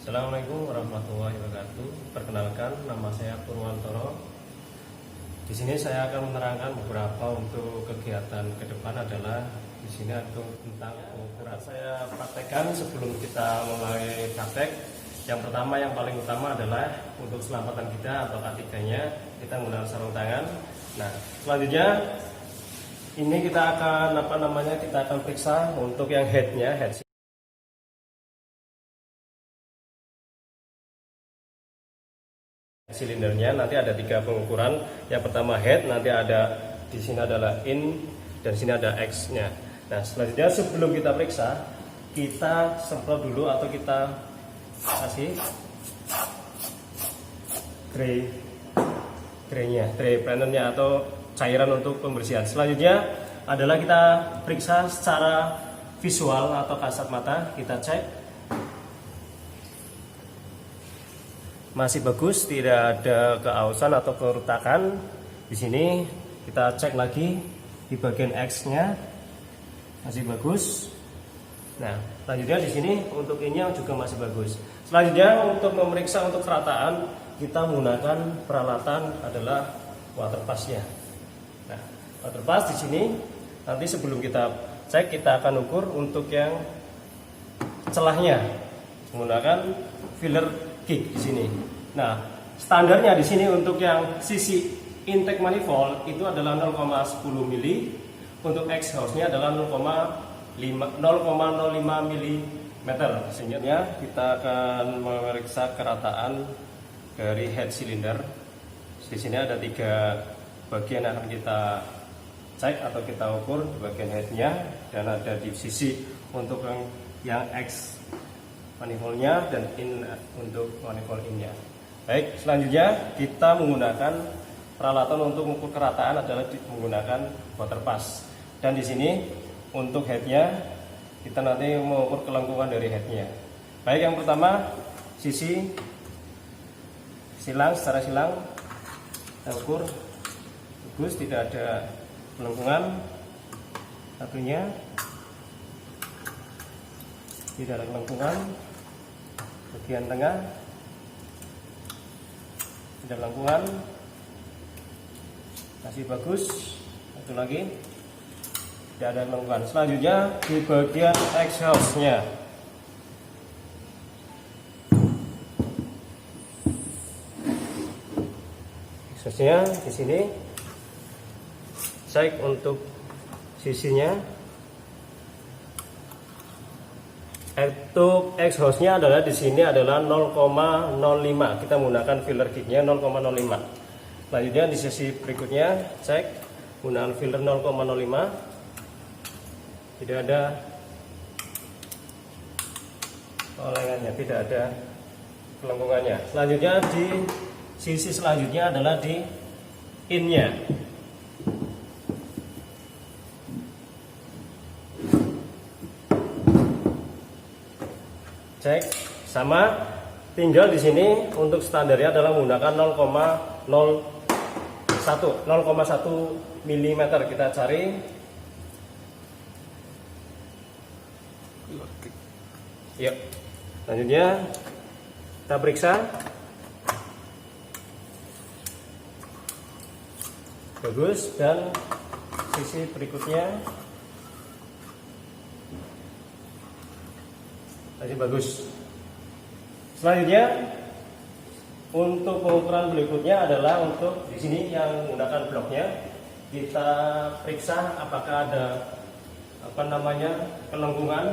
Assalamualaikum warahmatullahi wabarakatuh. Perkenalkan, nama saya Purwantoro. Di sini saya akan menerangkan beberapa untuk kegiatan ke depan adalah di sini untuk tentang pengukuran. Saya praktekkan sebelum kita mulai praktek. Yang pertama, yang paling utama adalah untuk keselamatan kita atau K3-nya kita menggunakan sarung tangan. Nah, selanjutnya ini kita akan kita akan periksa untuk yang headnya, head silindernya. Nanti ada 3 pengukuran. Yang pertama head, nanti ada di sini adalah in dan sini ada X-nya. Nah, selanjutnya sebelum kita periksa, kita semprot dulu atau kita kasih gray primernya atau cairan untuk pembersihan. Selanjutnya adalah kita periksa secara visual atau kasat mata. Kita cek masih bagus, tidak ada keausan atau keretakan. Di sini kita cek lagi di bagian X-nya masih bagus. Nah, selanjutnya di sini untuk ini yang juga masih bagus. Selanjutnya untuk memeriksa untuk kerataan, kita menggunakan peralatan adalah water pass-nya. Nah, water pass di sini nanti sebelum kita cek kita akan ukur untuk yang celahnya menggunakan filler kick di sini. Nah, standarnya di sini untuk yang sisi intake manifold itu adalah 0,10 mili, untuk exhaust-nya adalah 0,05 mm. Sehingga kita akan memeriksa kerataan dari head cylinder. Di sini ada 3 bagian yang akan kita cek atau kita ukur, di bagian headnya dan ada di sisi untuk yang X manifoldnya dan in untuk manifold innya. Baik, selanjutnya kita menggunakan peralatan untuk mengukur kerataan adalah menggunakan water pass. Dan di sini untuk headnya kita nanti mengukur kelengkungan dari headnya. Baik, yang pertama sisi silang, secara silang kita ukur bagus, tidak ada kelengkungan. Satunya tidak ada kelengkungan. Bagian tengah tidak lengkungan, masih bagus. Satu lagi tidak ada lengkungan. Selanjutnya di bagian exhaust-nya. Exhaust-nya di sini cek untuk sisinya. Untuk exhaust-nya adalah di sini adalah 0,05. Kita menggunakan filler kick-nya 0,05. Selanjutnya di sisi berikutnya cek menggunakan filler 0,05. Tidak ada olengannya, tidak ada kelengkungannya. Selanjutnya di sisi selanjutnya adalah di in-nya. Cek sama, tinggal di sini untuk standarnya adalah menggunakan 0,1 mm. Kita cari. Yuk, selanjutnya kita periksa. Bagus, dan sisi berikutnya masih bagus. Selanjutnya untuk pengukuran berikutnya adalah untuk di sini yang menggunakan bloknya. Kita periksa apakah ada kelengkungan,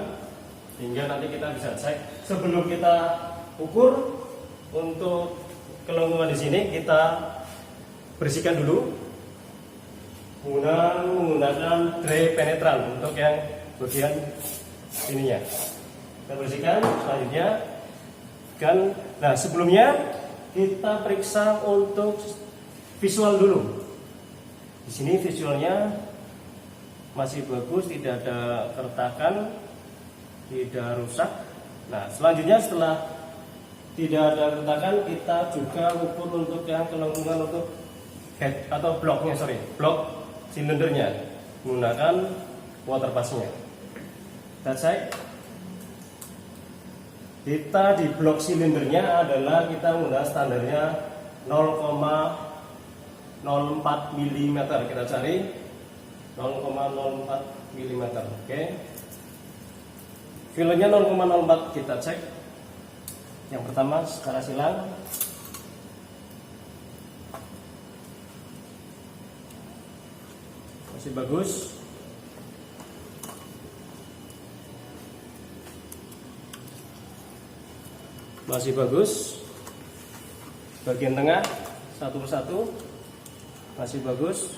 hingga nanti kita bisa cek. Sebelum kita ukur untuk kelengkungan di sini, kita bersihkan dulu menggunakan dry penetran untuk yang bagian ininya. Kita bersihkan. Selanjutnya kan, nah sebelumnya kita periksa untuk visual dulu. Di sini visualnya masih bagus, tidak ada keretakan, tidak rusak. Nah, selanjutnya setelah tidak ada keretakan, kita juga ukur untuk yang kelengkungan untuk head atau blok silindernya menggunakan water pass-nya. Kita cek. Kita di blok silindernya adalah kita menggunakan standarnya 0,04 mm. Kita cari 0,04 mm. Oke. Filenya 0,04, kita cek. Yang pertama secara silang. Masih bagus. Masih bagus. Bagian tengah satu persatu masih bagus.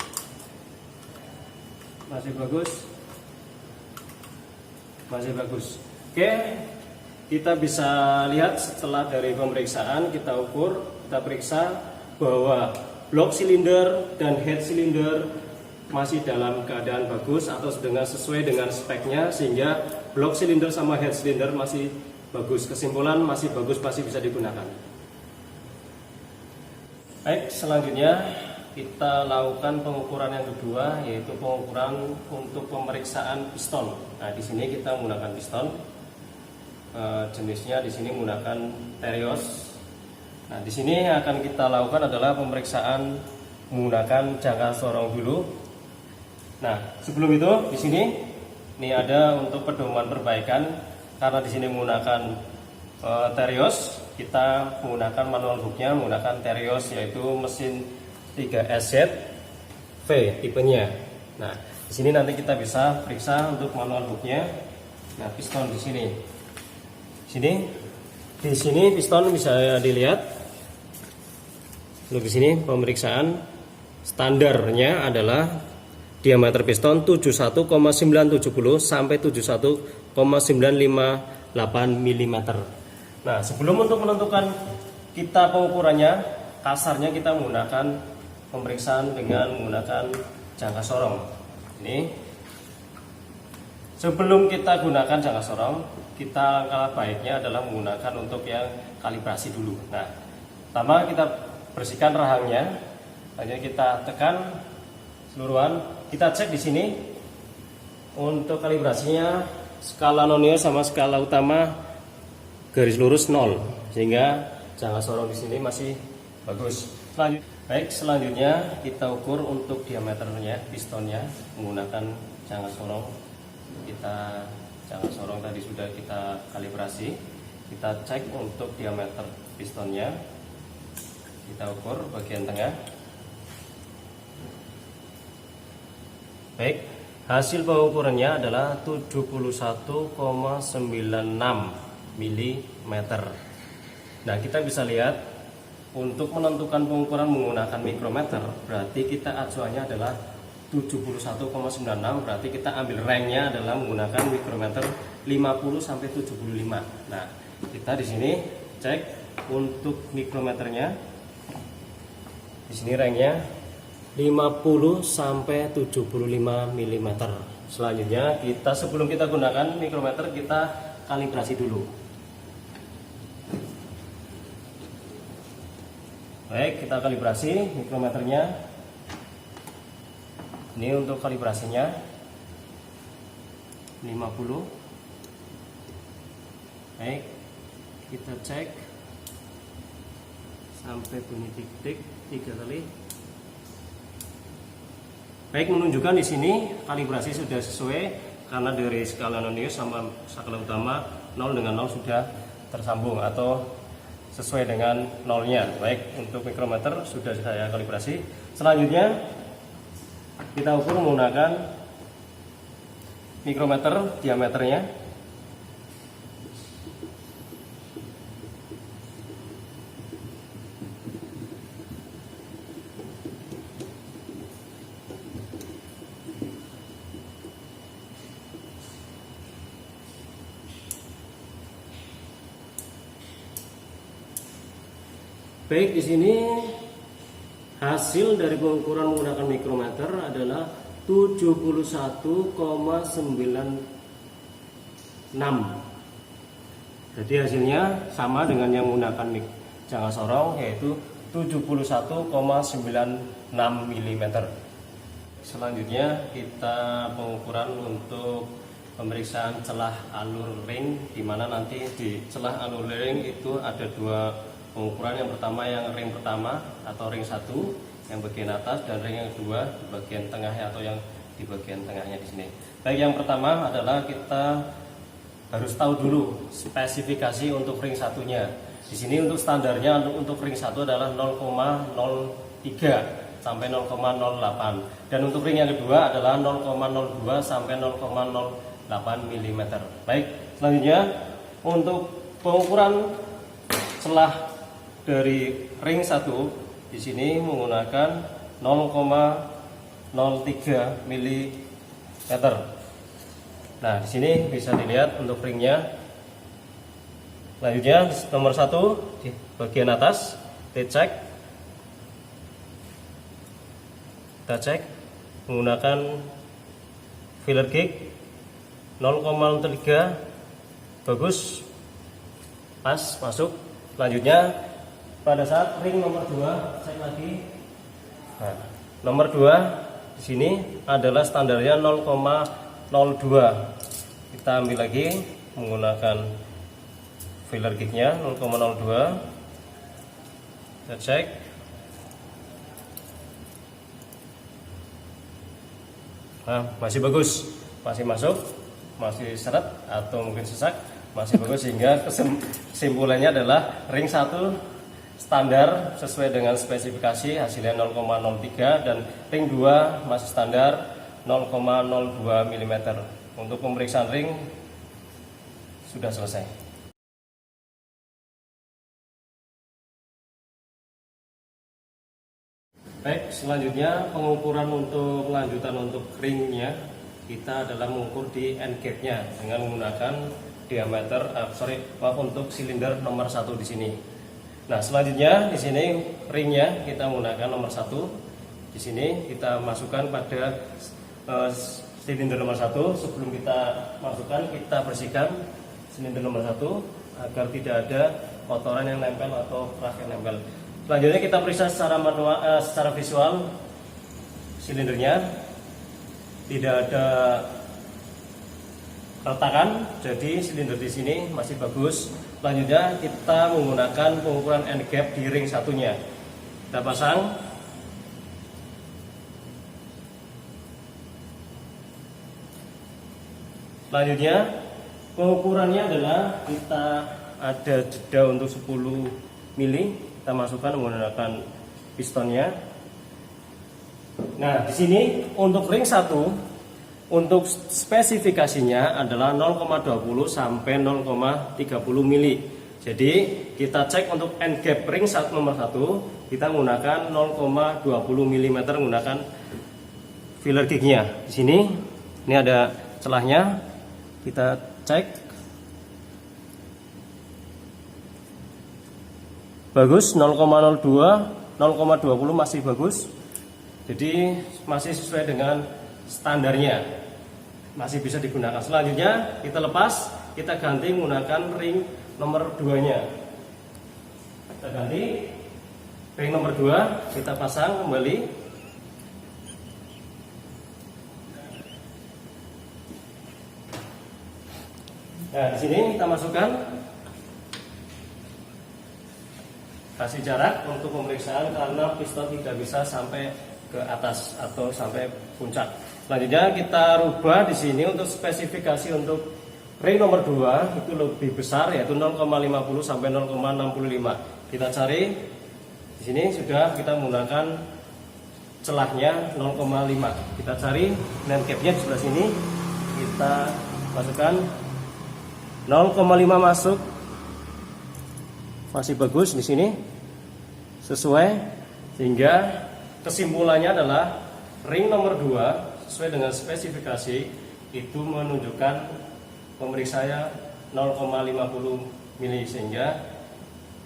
Masih bagus. Masih bagus. Oke, kita bisa lihat setelah dari pemeriksaan kita ukur, kita periksa bahwa blok silinder dan head silinder masih dalam keadaan bagus atau sesuai dengan speknya, sehingga blok silinder sama head silinder masih bagus. Kesimpulan masih bagus, masih bisa digunakan. Baik, selanjutnya kita lakukan pengukuran yang kedua, yaitu pengukuran untuk pemeriksaan piston. Nah, di sini kita menggunakan piston. Jenisnya di sini menggunakan Terios. Nah, di sini akan kita lakukan adalah pemeriksaan menggunakan jangka sorong dulu. Nah, sebelum itu di sini ini ada untuk pedoman perbaikan, karena di sini menggunakan Terios, kita menggunakan manual booknya menggunakan Terios, yaitu mesin 3SZ V tipenya. Nah, di sini nanti kita bisa periksa untuk manual booknya. Nah, piston di sini. Di sini piston bisa dilihat. Lalu di sini pemeriksaan standarnya adalah diameter piston 71,970 sampai 71,958 mm. Nah, sebelum untuk menentukan kita pengukurannya, kasarnya kita menggunakan pemeriksaan dengan menggunakan jangka sorong. Ini sebelum kita gunakan jangka sorong, kita langkah baiknya adalah menggunakan untuk yang kalibrasi dulu. Nah, pertama kita bersihkan rahangnya, lalu kita tekan seluruhan. Kita cek di sini untuk kalibrasinya skala nonio sama skala utama garis lurus 0, sehingga jangka sorong di sini masih bagus. Selanjutnya kita ukur untuk diameternya pistonnya menggunakan jangka sorong. Jangka sorong tadi sudah kita kalibrasi. Kita cek untuk diameter pistonnya. Kita ukur bagian tengah. Baik, hasil pengukurannya adalah 71,96 mm. Nah, kita bisa lihat untuk menentukan pengukuran menggunakan mikrometer, berarti kita acuannya adalah 71,96, berarti kita ambil ranknya adalah menggunakan mikrometer 50 sampai 75. Nah, kita di sini cek untuk mikrometernya. Di sini ranknya 50 sampai 75 mm. Selanjutnya sebelum kita gunakan mikrometer, kita kalibrasi dulu. Baik, kita kalibrasi mikrometernya. Ini untuk kalibrasinya 50. Baik, kita cek sampai bunyi tik-tik 3 kali. Baik, menunjukkan di sini kalibrasi sudah sesuai, karena dari skala nonio sama skala utama 0 dengan 0 sudah tersambung atau sesuai dengan nolnya. Baik, untuk mikrometer sudah saya kalibrasi. Selanjutnya kita ukur menggunakan mikrometer diameternya. Baik, di sini hasil dari pengukuran menggunakan mikrometer adalah 71,96. Jadi hasilnya sama dengan yang menggunakan jangka sorong, yaitu 71,96 mm. Selanjutnya kita pengukuran untuk pemeriksaan celah alur ring, di mana nanti di celah alur ring itu ada dua pengukuran. Yang pertama yang ring pertama atau ring 1 yang bagian atas, dan ring yang kedua di bagian tengahnya atau yang di bagian tengahnya di sini. Baik, yang pertama adalah kita harus tahu dulu spesifikasi untuk ring satunya. Di sini untuk standarnya untuk ring 1 adalah 0,03 sampai 0,08, dan untuk ring yang kedua adalah 0,02 sampai 0,08 mm. Baik, selanjutnya untuk pengukuran celah dari ring 1 di sini menggunakan 0,03 mm. Nah, di sini bisa dilihat untuk ringnya. Selanjutnya nomor 1 di bagian atas kita cek menggunakan filler gig 0,03, bagus, pas, masuk. Selanjutnya pada saat ring nomor 2 cek lagi. Nah, nomor 2 di sini adalah standarnya 0,02. Kita ambil lagi menggunakan filler gignya 0,02. Kita cek. Nah, masih bagus, masih masuk, masih seret atau mungkin sesak, masih bagus, sehingga kesimpulannya adalah ring 1 standar sesuai dengan spesifikasi, hasilnya 0,03, dan ring 2 masih standar 0,02 mm. Untuk pemeriksaan ring sudah selesai. Baik, selanjutnya pengukuran untuk lanjutan untuk ringnya, kita adalah mengukur di end gap-nya dengan menggunakan diameter untuk silinder nomor 1 di sini. Nah, selanjutnya di sini ringnya kita menggunakan nomor 1. Di sini kita masukkan pada silinder nomor 1. Sebelum kita masukkan, kita bersihkan silinder nomor 1 agar tidak ada kotoran yang nempel atau kerak yang nempel. Selanjutnya kita periksa secara manual, secara visual silindernya, tidak ada retakan, jadi silinder di sini masih bagus. Selanjutnya kita menggunakan pengukuran end gap di ring satunya. Kita pasang. Selanjutnya pengukurannya adalah kita ada jeda untuk 10 mili. Kita masukkan menggunakan pistonnya. Nah, di sini untuk ring 1 untuk spesifikasinya adalah 0,20 sampai 0,30 mili. Jadi kita cek untuk end gap ring nomor 1 kita menggunakan 0,20 mm menggunakan filler gignya. Di sini ini ada celahnya. Kita cek. Bagus, 0,02, 0,20 masih bagus. Jadi masih sesuai dengan standarnya, masih bisa digunakan. Selanjutnya kita lepas, kita ganti menggunakan ring nomor 2 nya. Kita ganti ring nomor 2, kita pasang kembali. Nah, di sini kita masukkan, kasih jarak untuk pemeriksaan karena piston tidak bisa sampai ke atas atau sampai puncak. Selanjutnya kita rubah di sini untuk spesifikasi untuk ring nomor 2 itu lebih besar, yaitu 0,50 sampai 0,65. Kita cari di sini sudah kita menggunakan celahnya 0,5. Kita cari land cap-nya di sebelah sini. Kita masukkan 0,5 masuk. Masih bagus di sini, sesuai, sehingga kesimpulannya adalah ring nomor 2 sesuai dengan spesifikasi itu menunjukkan pemeriksanya 0,50 mili, sehingga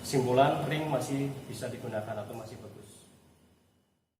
kesimpulan ring masih bisa digunakan atau masih bagus.